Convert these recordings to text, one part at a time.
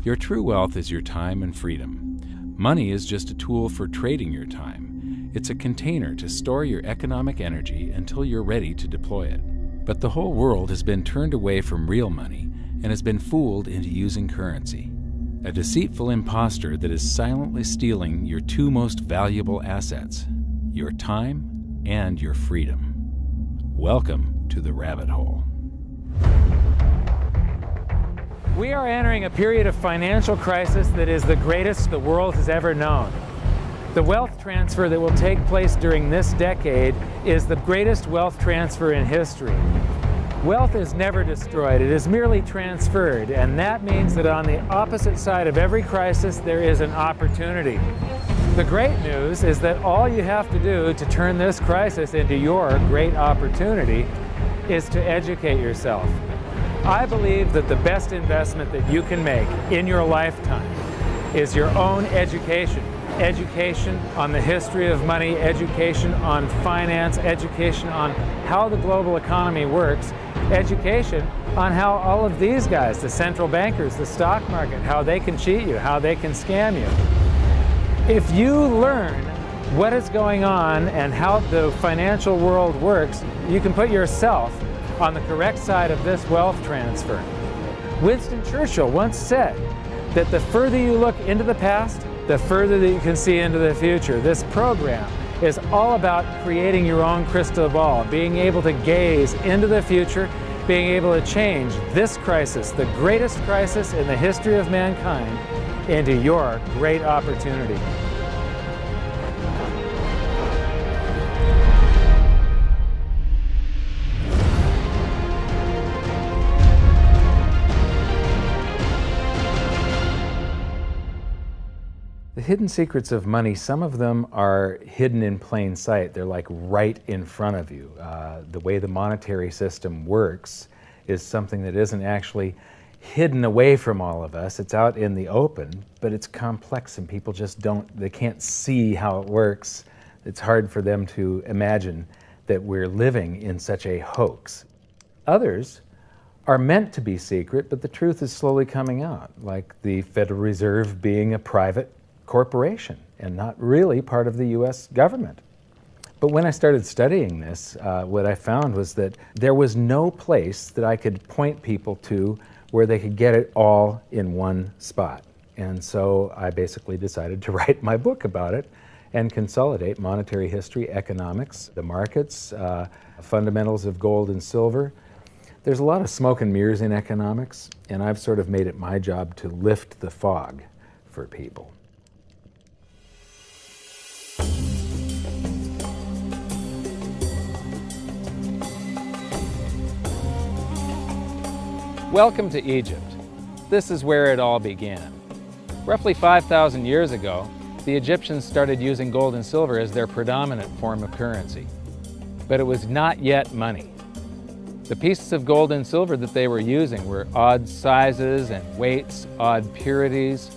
Your true wealth is your time and freedom. Money is just a tool for trading your time. It's a container to store your economic energy until you're ready to deploy it. But the whole world has been turned away from real money and has been fooled into using currency. A deceitful impostor that is silently stealing your two most valuable assets, your time and your freedom. Welcome to the rabbit hole. We are entering a period of financial crisis that is the greatest the world has ever known. The wealth transfer that will take place during this decade is the greatest wealth transfer in history. Wealth is never destroyed, it is merely transferred, and that means that on the opposite side of every crisis there is an opportunity. The great news is that all you have to do to turn this crisis into your great opportunity is to educate yourself. I believe that the best investment that you can make in your lifetime is your own education. Education on the history of money, education on finance, education on how the global economy works, education on how all of these guys, the central bankers, the stock market, how they can cheat you, how they can scam you. If you learn what is going on and how the financial world works, you can put yourself on the correct side of this wealth transfer. Winston Churchill once said that the further you look into the past, the further that you can see into the future. This program is all about creating your own crystal ball, being able to gaze into the future, being able to change this crisis, the greatest crisis in the history of mankind, into your great opportunity. The hidden secrets of money, some of them are hidden in plain sight. They're like right in front of you. The way the monetary system works is something that isn't actually hidden away from all of us. It's out in the open, but it's complex and people just they can't see how it works. It's hard for them to imagine that we're living in such a hoax. Others are meant to be secret, but the truth is slowly coming out, like the Federal Reserve being a private corporation and not really part of the U.S. government. But when I started studying this, what I found was that there was no place that I could point people to where they could get it all in one spot. And so I basically decided to write my book about it and consolidate monetary history, economics, the markets, fundamentals of gold and silver. There's a lot of smoke and mirrors in economics, and I've sort of made it my job to lift the fog for people. Welcome to Egypt. This is where it all began. Roughly 5,000 years ago, the Egyptians started using gold and silver as their predominant form of currency. But it was not yet money. The pieces of gold and silver that they were using were odd sizes and weights, odd purities,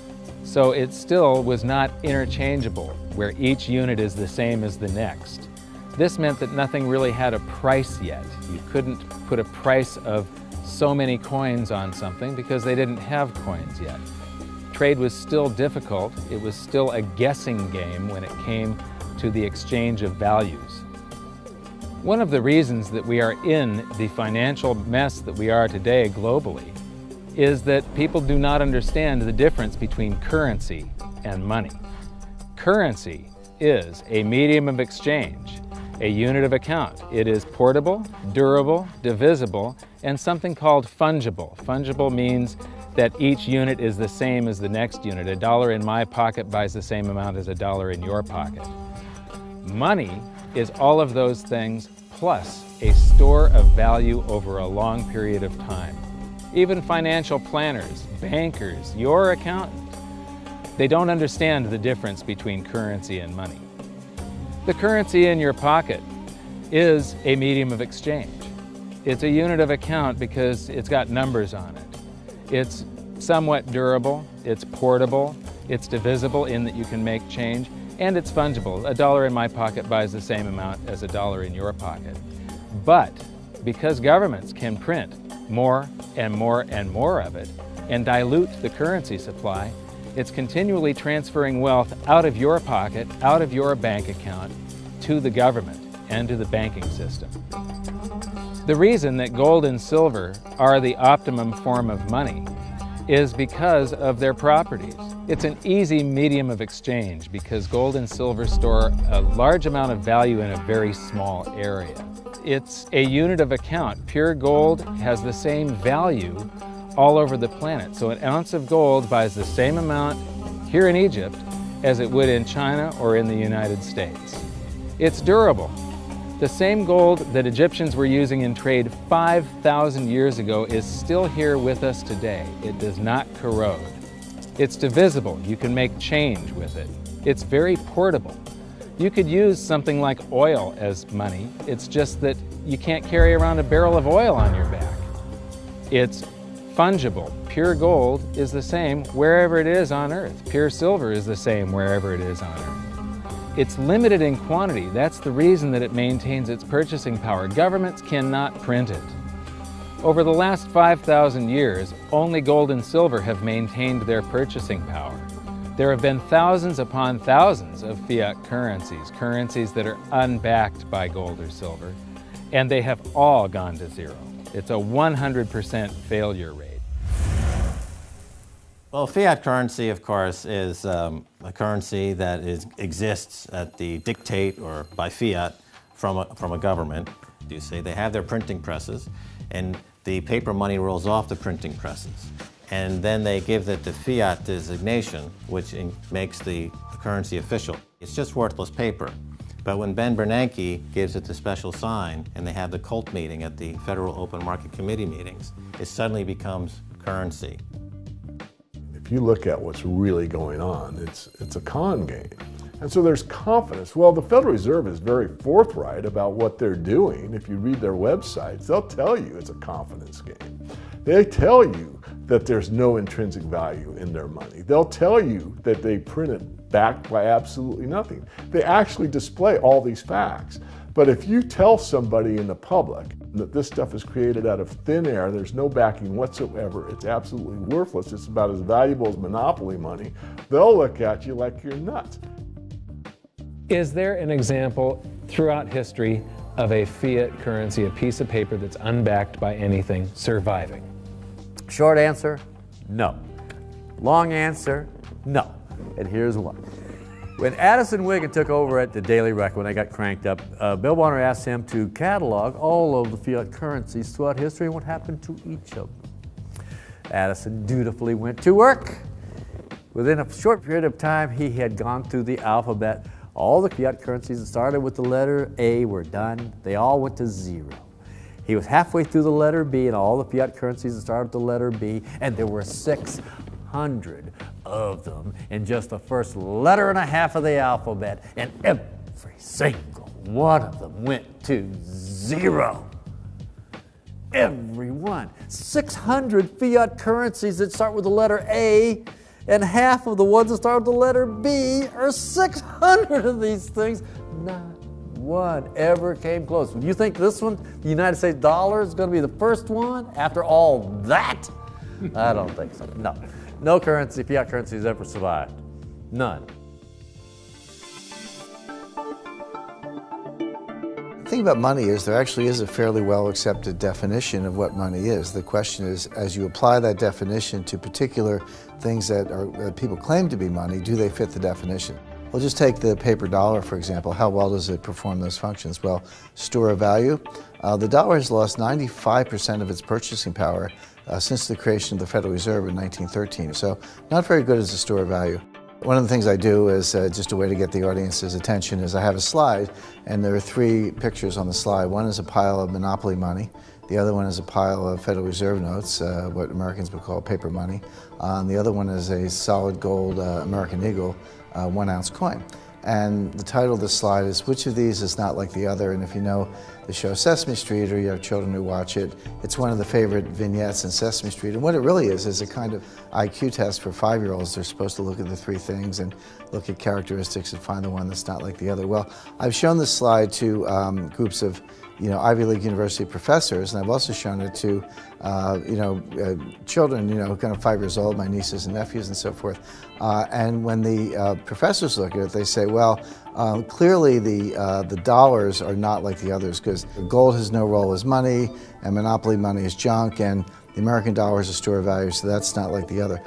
so it still was not interchangeable, where each unit is the same as the next. This meant that nothing really had a price yet. You couldn't put a price of so many coins on something because they didn't have coins yet. Trade was still difficult. It was still a guessing game when it came to the exchange of values. One of the reasons that we are in the financial mess that we are today globally is that people do not understand the difference between currency and money. Currency is a medium of exchange, a unit of account. It is portable, durable, divisible, and something called fungible. Fungible means that each unit is the same as the next unit. A dollar in my pocket buys the same amount as a dollar in your pocket. Money is all of those things plus a store of value over a long period of time. Even financial planners, bankers, your accountant, they don't understand the difference between currency and money. The currency in your pocket is a medium of exchange. It's a unit of account because it's got numbers on it. It's somewhat durable, it's portable, it's divisible in that you can make change, and it's fungible. A dollar in my pocket buys the same amount as a dollar in your pocket. But because governments can print more and more and more of it, and dilute the currency supply, it's continually transferring wealth out of your pocket, out of your bank account, to the government and to the banking system. The reason that gold and silver are the optimum form of money is because of their properties. It's an easy medium of exchange because gold and silver store a large amount of value in a very small area. It's a unit of account. Pure gold has the same value all over the planet. So an ounce of gold buys the same amount here in Egypt as it would in China or in the United States. It's durable. The same gold that Egyptians were using in trade 5,000 years ago is still here with us today. It does not corrode. It's divisible. You can make change with it. It's very portable. You could use something like oil as money. It's just that you can't carry around a barrel of oil on your back. It's fungible. Pure gold is the same wherever it is on Earth. Pure silver is the same wherever it is on Earth. It's limited in quantity. That's the reason that it maintains its purchasing power. Governments cannot print it. Over the last 5,000 years, only gold and silver have maintained their purchasing power. There have been thousands upon thousands of fiat currencies, currencies that are unbacked by gold or silver, and they have all gone to zero. It's a 100% failure rate. Well, fiat currency, of course, is a currency that exists at the dictate or by fiat from a government. You say they have their printing presses, and the paper money rolls off the printing presses. And then they give it the fiat designation, which makes the currency official. It's just worthless paper. But when Ben Bernanke gives it the special sign, and they have the cult meeting at the Federal Open Market Committee meetings, it suddenly becomes currency. If you look at what's really going on, it's a con game. And so there's confidence. Well, the Federal Reserve is very forthright about what they're doing. If you read their websites, they'll tell you it's a confidence game. They tell you that there's no intrinsic value in their money. They'll tell you that they print it backed by absolutely nothing. They actually display all these facts. But if you tell somebody in the public that this stuff is created out of thin air, there's no backing whatsoever, it's absolutely worthless, it's about as valuable as monopoly money, they'll look at you like you're nuts. Is there an example throughout history of a fiat currency, a piece of paper that's unbacked by anything, surviving? Short answer, no. Long answer, no. And here's why. When Addison Wiggin took over at the Daily Record, when they got cranked up, Bill Warner asked him to catalog all of the fiat currencies throughout history and what happened to each of them. Addison dutifully went to work. Within a short period of time, he had gone through the alphabet. All the fiat currencies that started with the letter A were done. They all went to zero. He was halfway through the letter B, and all the fiat currencies that started with the letter B, and there were 600 of them in just the first letter and a half of the alphabet, and every single one of them went to zero. Every one. 600 fiat currencies that start with the letter A, and half of the ones that start with the letter B are 600 of these things. Not one ever came close. Would you think this one, the United States dollar, is going to be the first one after all that? I don't think so. No. No currency, fiat currency has ever survived. None. The thing about money is there actually is a fairly well accepted definition of what money is. The question is, as you apply that definition to particular things that people claim to be money, do they fit the definition? We'll just take the paper dollar, for example. How well does it perform those functions? Well, store of value. The dollar has lost 95% of its purchasing power since the creation of the Federal Reserve in 1913. So not very good as a store of value. One of the things I do is just a way to get the audience's attention is I have a slide, and there are 3 pictures on the slide. One is a pile of monopoly money. The other one is a pile of Federal Reserve notes, what Americans would call paper money. The other one is a solid gold American Eagle 1-ounce coin. And the title of the slide is, which of these is not like the other? And if you know the show Sesame Street, or you have children who watch it, it's one of the favorite vignettes in Sesame Street. And what it really is a kind of IQ test for 5-year-olds. They're supposed to look at the 3 things and look at characteristics and find the one that's not like the other. Well, I've shown this slide to groups of Ivy League University professors, and I've also shown it to, children, kind of 5 years old, my nieces and nephews and so forth. And when the professors look at it, they say, well, clearly the dollars are not like the others because gold has no role as money, and monopoly money is junk, and the American dollar is a store of value, so that's not like the other.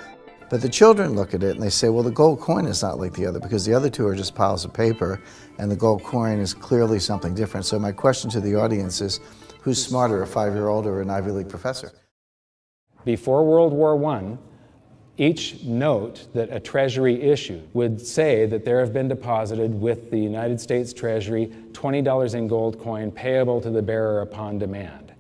But the children look at it and they say, well, the gold coin is not like the other because the other two are just piles of paper and the gold coin is clearly something different. So my question to the audience is, who's smarter, a 5-year-old or an Ivy League professor? Before World War I, each note that a treasury issued would say that there have been deposited with the United States Treasury $20 in gold coin payable to the bearer upon demand.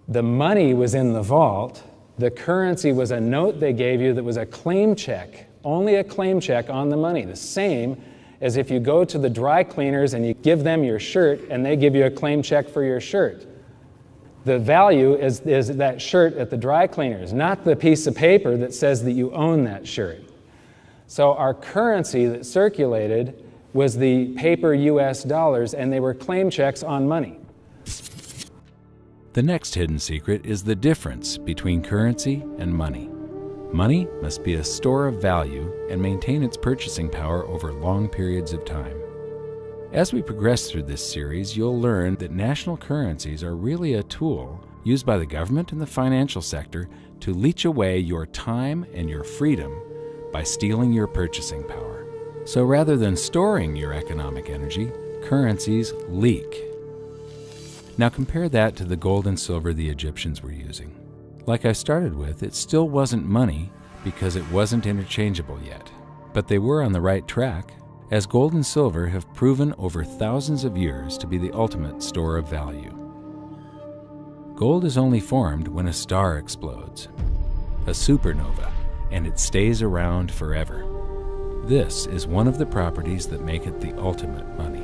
The money was in the vault. The currency was a note they gave you that was a claim check, only a claim check on the money, the same as if you go to the dry cleaners and you give them your shirt and they give you a claim check for your shirt. The value is that shirt at the dry cleaners, not the piece of paper that says that you own that shirt. So our currency that circulated was the paper US dollars, and they were claim checks on money. The next hidden secret is the difference between currency and money. Money must be a store of value and maintain its purchasing power over long periods of time. As we progress through this series, you'll learn that national currencies are really a tool used by the government and the financial sector to leech away your time and your freedom by stealing your purchasing power. So rather than storing your economic energy, currencies leak. Now compare that to the gold and silver the Egyptians were using. Like I started with, it still wasn't money because it wasn't interchangeable yet. But they were on the right track, as gold and silver have proven over thousands of years to be the ultimate store of value. Gold is only formed when a star explodes, a supernova, and it stays around forever. This is one of the properties that make it the ultimate money.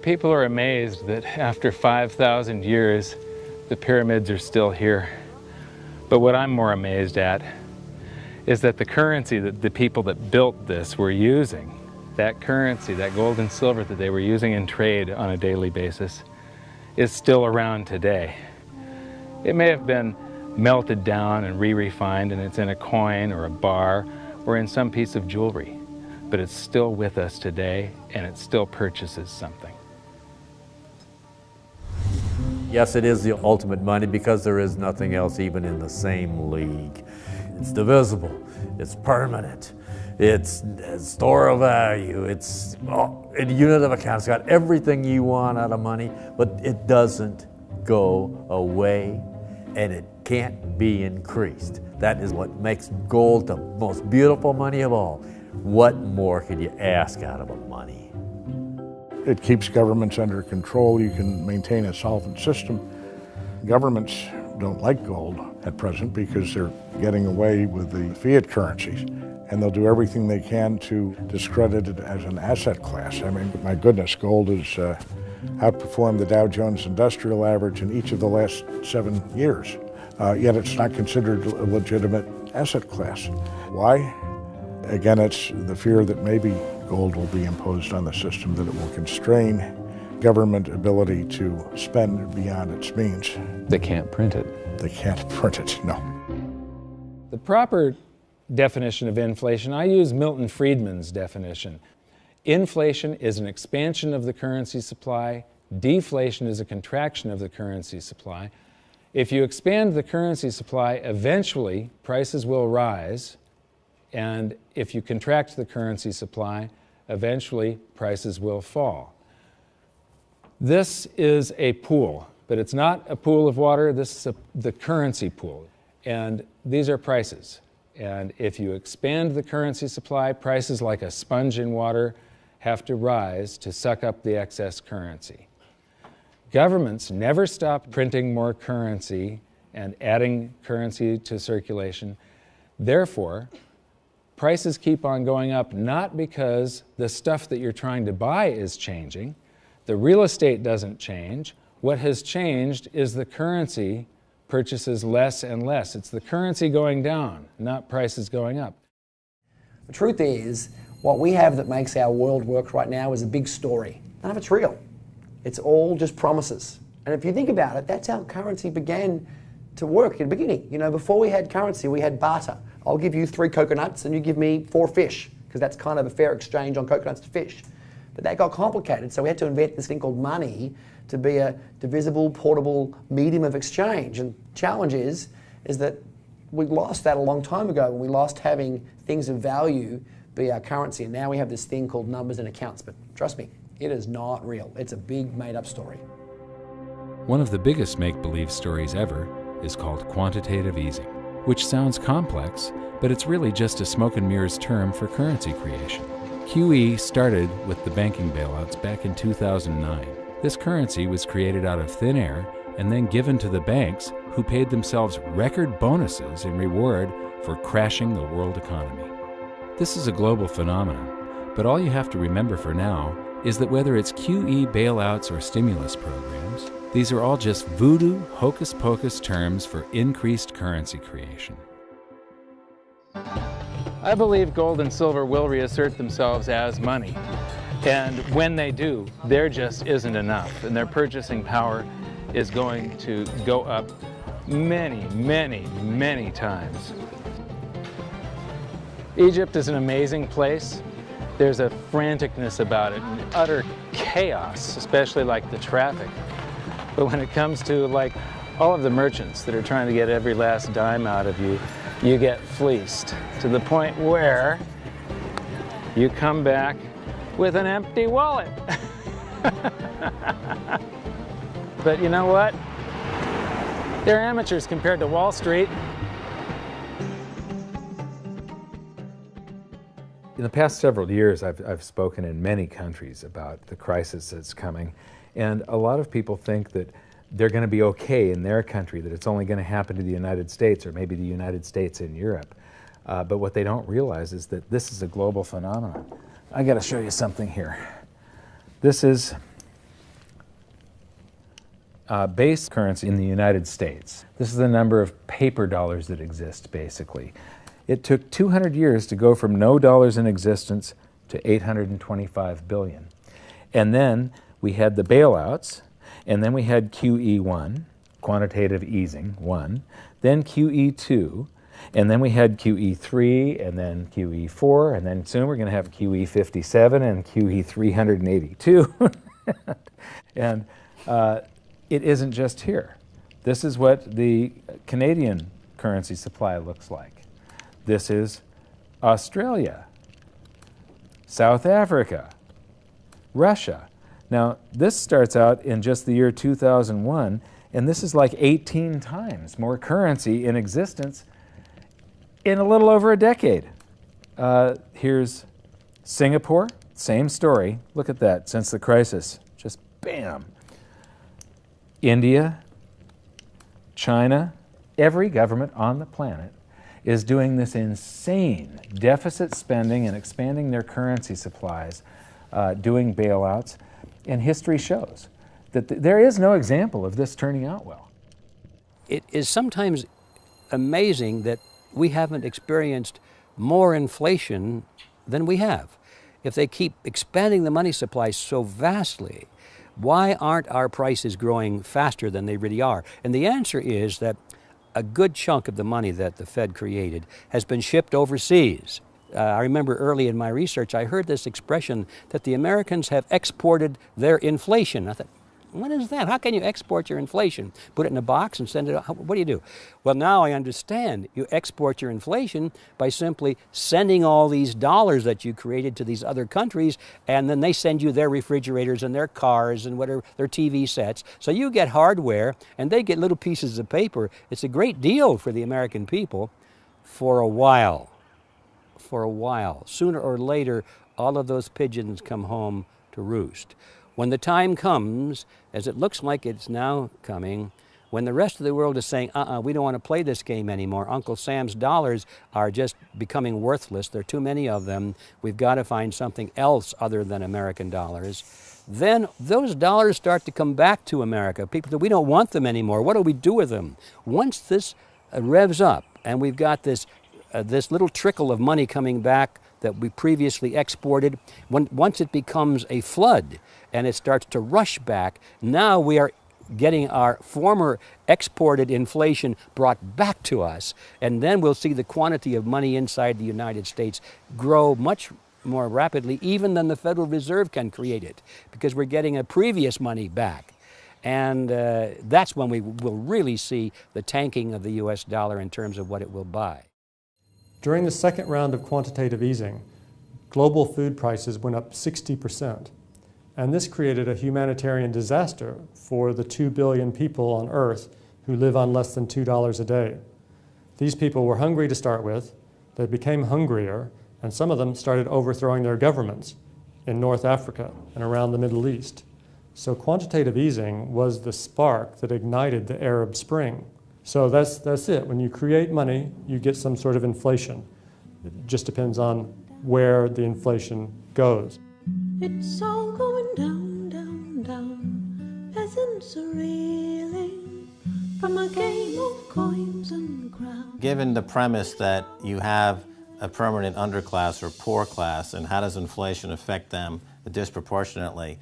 People are amazed that after 5,000 years, the pyramids are still here. But what I'm more amazed at is that the currency that the people that built this were using, that currency, that gold and silver that they were using in trade on a daily basis, is still around today. It may have been melted down and re-refined, and it's in a coin or a bar or in some piece of jewelry, but it's still with us today, and it still purchases something. Yes, it is the ultimate money because there is nothing else even in the same league. It's divisible, it's permanent, it's a store of value, it's a unit of account. It's got everything you want out of money, but it doesn't go away and it can't be increased. That is what makes gold the most beautiful money of all. What more could you ask out of a money? It keeps governments under control. You can maintain a solvent system. Governments don't like gold at present because they're getting away with the fiat currencies, and they'll do everything they can to discredit it as an asset class. I mean, my goodness, gold has outperformed the Dow Jones Industrial Average in each of the last 7 years, yet it's not considered a legitimate asset class. Why? Again, it's the fear that maybe gold will be imposed on the system, that it will constrain government ability to spend beyond its means. They can't print it. They can't print it, no. The proper definition of inflation, I use Milton Friedman's definition. Inflation is an expansion of the currency supply. Deflation is a contraction of the currency supply. If you expand the currency supply, eventually prices will rise. And if you contract the currency supply, eventually prices will fall. This is a pool, but it's not a pool of water. This is the currency pool. And these are prices. And if you expand the currency supply, prices like a sponge in water have to rise to suck up the excess currency. Governments never stop printing more currency and adding currency to circulation. Therefore, prices keep on going up, not because the stuff that you're trying to buy is changing. The real estate doesn't change. What has changed is the currency purchases less and less. It's the currency going down, not prices going up. The truth is, what we have that makes our world work right now is a big story. None of it's real. It's all just promises. And if you think about it, that's how currency began to work in the beginning. You know, before we had currency, we had barter. I'll give you 3 coconuts and you give me 4 fish, because that's kind of a fair exchange on coconuts to fish. But that got complicated, so we had to invent this thing called money to be a divisible, portable medium of exchange. And the challenge is that we lost that a long time ago when we lost having things of value be our currency. And now we have this thing called numbers and accounts. But trust me, it is not real. It's a big made-up story. One of the biggest make-believe stories ever is called quantitative easing, which sounds complex, but it's really just a smoke and mirrors term for currency creation. QE started with the banking bailouts back in 2009. This currency was created out of thin air and then given to the banks, who paid themselves record bonuses in reward for crashing the world economy. This is a global phenomenon, but all you have to remember for now is that whether it's QE bailouts or stimulus programs, these are all just voodoo, hocus-pocus terms for increased currency creation. I believe gold and silver will reassert themselves as money. And when they do, there just isn't enough. And their purchasing power is going to go up many, many, many times. Egypt is an amazing place. There's a franticness about it, and utter chaos, especially like the traffic. But when it comes to like all of the merchants that are trying to get every last dime out of you, you get fleeced to the point where you come back with an empty wallet. But you know what? They're amateurs compared to Wall Street. In the past several years, I've spoken in many countries about the crisis that's coming, and a lot of people think that they're going to be okay in their country, that it's only going to happen to the United States or maybe the United States in Europe. But what they don't realize is that this is a global phenomenon. I got to show you something here. This is base currency in the United States. This is the number of paper dollars that exist, basically. It took 200 years to go from no dollars in existence to 825 billion. And then we had the bailouts, and then we had QE1, quantitative easing 1, then QE2, and then we had QE3, and then QE4, and then soon we're going to have QE57 and QE382. And it isn't just here. This is what the Canadian currency supply looks like. This is Australia, South Africa, Russia. Now, this starts out in just the year 2001, and this is like 18 times more currency in existence in a little over a decade. Here's Singapore, same story. Look at that, since the crisis, just bam. India, China, every government on the planet is doing this insane deficit spending and expanding their currency supplies, doing bailouts, and history shows that there is no example of this turning out well. It is sometimes amazing that we haven't experienced more inflation than we have. If they keep expanding the money supply so vastly, why aren't our prices growing faster than they really are? And the answer is that a good chunk of the money that the Fed created has been shipped overseas. I remember early in my research, I heard this expression that the Americans have exported their inflation. I thought, what is that? How can you export your inflation? Put it in a box and send it out? What do you do? Well, now I understand. You export your inflation by simply sending all these dollars that you created to these other countries, and then they send you their refrigerators and their cars and whatever, their TV sets. So you get hardware, and they get little pieces of paper. It's a great deal for the American people for a while. For a while. Sooner or later, all of those pigeons come home to roost. When the time comes, as it looks like it's now coming, when the rest of the world is saying, we don't want to play this game anymore, Uncle Sam's dollars are just becoming worthless, there are too many of them, we've got to find something else other than American dollars, then those dollars start to come back to America. People say, we don't want them anymore, what do we do with them? Once this revs up and we've got this little trickle of money coming back that we previously exported, once it becomes a flood and it starts to rush back, now we are getting our former exported inflation brought back to us, and then we'll see the quantity of money inside the United States grow much more rapidly even than the Federal Reserve can create it, because we're getting a previous money back. And that's when we will really see the tanking of the US dollar in terms of what it will buy. During the second round of quantitative easing, global food prices went up 60%. And this created a humanitarian disaster for the 2 billion people on Earth who live on less than $2 a day. These people were hungry to start with, they became hungrier, and some of them started overthrowing their governments in North Africa and around the Middle East. So quantitative easing was the spark that ignited the Arab Spring. So that's it. When you create money, you get some sort of inflation. It just depends on where the inflation goes. It's all going down, down, down. Peasants are reeling from a game of coins and crowns. Given the premise that you have a permanent underclass or poor class, and how does inflation affect them disproportionately,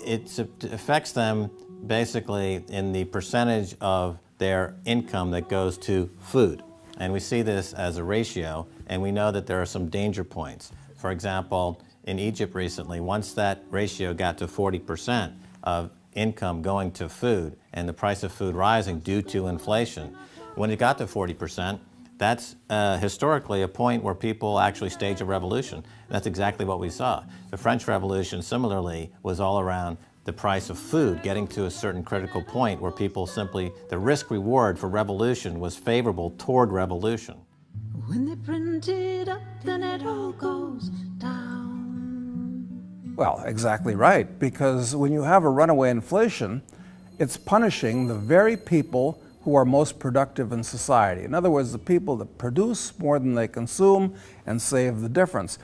it affects them basically in the percentage of their income that goes to food. And we see this as a ratio, and we know that there are some danger points. For example, in Egypt recently, once that ratio got to 40% of income going to food and the price of food rising due to inflation, when it got to 40%, that's historically a point where people actually stage a revolution. That's exactly what we saw. The French Revolution, similarly, was all around the price of food getting to a certain critical point where people simply, the risk-reward for revolution was favorable toward revolution. When they print it up, then it all goes down. Well, exactly right, because when you have a runaway inflation, it's punishing the very people who are most productive in society. In other words, the people that produce more than they consume and save the difference.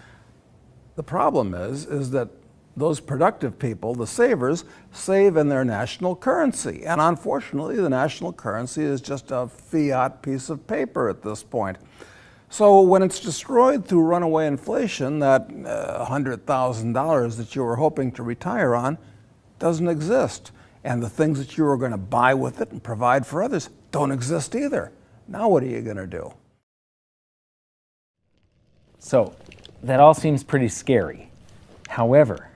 The problem is that those productive people, the savers, save in their national currency. And unfortunately, the national currency is just a fiat piece of paper at this point. So when it's destroyed through runaway inflation, that $100,000 that you were hoping to retire on doesn't exist. And the things that you were going to buy with it and provide for others don't exist either. Now what are you going to do? So that all seems pretty scary. However,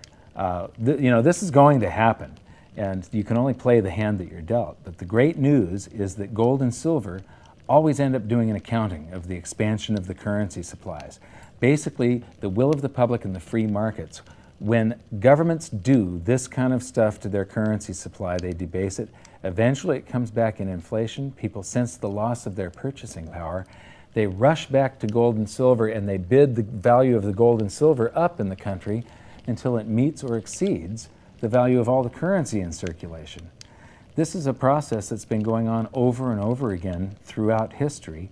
this is going to happen, and you can only play the hand that you're dealt. But the great news is that gold and silver always end up doing an accounting of the expansion of the currency supplies. Basically, the will of the public and the free markets. When governments do this kind of stuff to their currency supply, they debase it. Eventually it comes back in inflation. People sense the loss of their purchasing power. They rush back to gold and silver, and they bid the value of the gold and silver up in the country until it meets or exceeds the value of all the currency in circulation. This is a process that's been going on over and over again throughout history,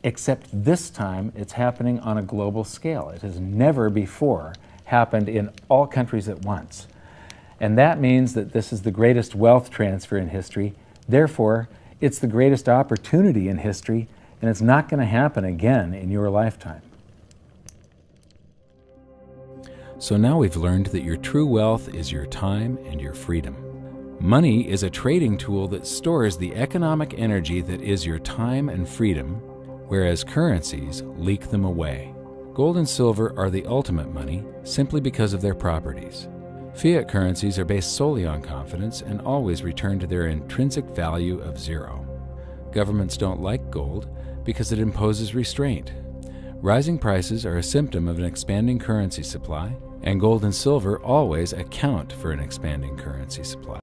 except this time it's happening on a global scale. It has never before happened in all countries at once. And that means that this is the greatest wealth transfer in history. Therefore, it's the greatest opportunity in history, and it's not going to happen again in your lifetime. So now we've learned that your true wealth is your time and your freedom. Money is a trading tool that stores the economic energy that is your time and freedom, whereas currencies leak them away. Gold and silver are the ultimate money simply because of their properties. Fiat currencies are based solely on confidence and always return to their intrinsic value of zero. Governments don't like gold because it imposes restraint. Rising prices are a symptom of an expanding currency supply, and gold and silver always account for an expanding currency supply.